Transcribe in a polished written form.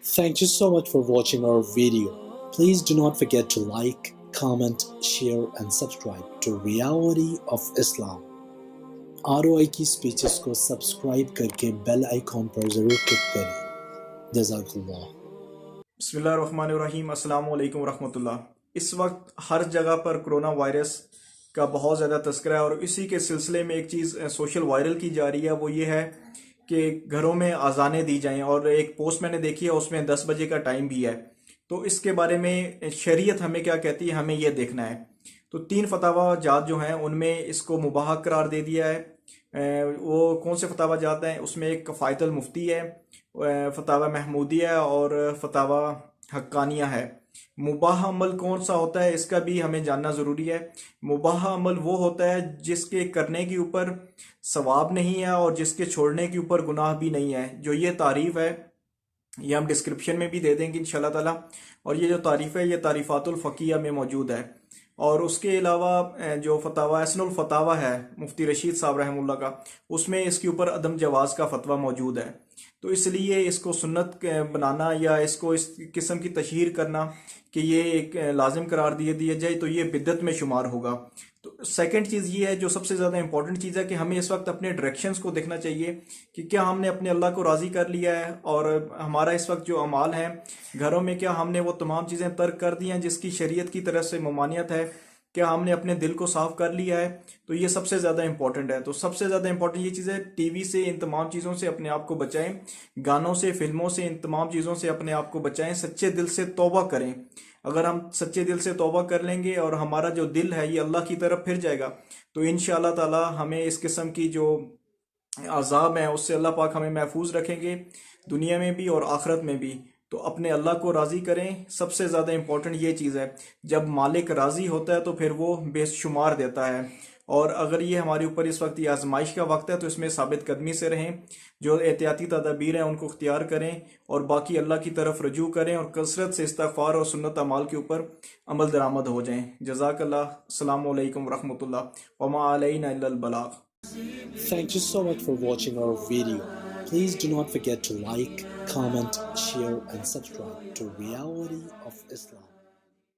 Thank you so much for watching our video. Please do not forget to like, comment, share and subscribe to Reality of Islam. ROI کی speeches کو subscribe کر کے bell icon پر ضرور click کریں. جزاک اللہ. بسم اللہ الرحمن الرحیم. السلام علیکم ورحمۃ اللہ. اس وقت ہر جگہ پر کرونا وائرس کا بہت زیادہ تذکرہ ہے، اور اسی کے سلسلے میں ایک چیز سوشل وائرل کی جا رہی ہے، وہ یہ ہے کہ گھروں میں اذانیں دی جائیں، اور ایک پوسٹ میں نے دیکھی ہے اس میں 10 بجے کا ٹائم بھی ہے. تو اس کے بارے میں شریعت ہمیں کیا کہتی ہے، ہمیں یہ دیکھنا ہے. تو 3 فتویٰ جات جو ہیں ان میں اس کو مباح قرار دے دیا ہے. وہ کون سے فتویٰ جات ہیں؟ اس میں ایک کفایت المفتی ہے، فتویٰ محمودیہ اور فتویٰ حقانیہ ہے. مباح عمل کون سا ہوتا ہے اس کا بھی ہمیں جاننا ضروری ہے. مباح عمل وہ ہوتا ہے جس کے کرنے کے اوپر ثواب نہیں ہے اور جس کے چھوڑنے کے اوپر گناہ بھی نہیں ہے. جو یہ تعریف ہے یہ ہم ڈسکرپشن میں بھی دے دیں گے انشاءاللہ تعالی، اور یہ جو تعریف ہے یہ تعریفات الفقہیہ میں موجود ہے. اور اس کے علاوہ جو فتویٰ احسن الفتاویٰ ہے مفتی رشید صاحب رحمہ اللہ کا، اس میں اس کے اوپر عدم جواز کا فتویٰ موجود ہے. تو اس لیے اس کو سنت بنانا یا اس کو اس قسم کی تشہیر کرنا کہ یہ ایک لازم قرار دیا جائے تو یہ بدعت میں شمار ہوگا. تو سیکنڈ چیز یہ ہے جو سب سے زیادہ امپورٹنٹ چیز ہے کہ ہمیں اس وقت اپنے ڈائریکشنز کو دیکھنا چاہیے کہ کیا ہم نے اپنے اللہ کو راضی کر لیا ہے، اور ہمارا اس وقت جو اعمال ہیں گھروں میں کیا ہم نے وہ تمام چیزیں ترک کر دی ہیں جس کی شریعت کی طرف سے ممانعت ہے. کیا ہم نے اپنے دل کو صاف کر لیا ہے؟ تو یہ سب سے زیادہ امپورٹنٹ ہے. تو سب سے زیادہ امپورٹنٹ یہ چیز ہے، ٹی وی سے ان تمام چیزوں سے اپنے آپ کو بچائیں، گانوں سے، فلموں سے، ان تمام چیزوں سے اپنے آپ کو بچائیں. سچے دل سے توبہ کریں. اگر ہم سچے دل سے توبہ کر لیں گے اور ہمارا جو دل ہے یہ اللہ کی طرف پھر جائے گا تو انشاءاللہ تعالی ہمیں اس قسم کی جو عذاب ہیں اس سے اللہ پاک ہمیں محفوظ رکھیں گے، دنیا میں بھی اور آخرت میں بھی. تو اپنے اللہ کو راضی کریں. سب سے زیادہ امپورٹنٹ یہ چیز ہے، جب مالک راضی ہوتا ہے تو پھر وہ بے شمار دیتا ہے. اور اگر یہ ہمارے اوپر اس وقت یہ آزمائش کا وقت ہے تو اس میں ثابت قدمی سے رہیں، جو احتیاطی تدابیر ہیں ان کو اختیار کریں، اور باقی اللہ کی طرف رجوع کریں اور کثرت سے استغفار اور سنت اعمال کے اوپر عمل درآمد ہو جائیں. جزاک اللہ. السلام علیکم ورحمۃ اللہ. وما علینا الا البلاغ. Thank you so much for watching our video. Please do not forget to like, comment, share and subscribe to Reality of Islam.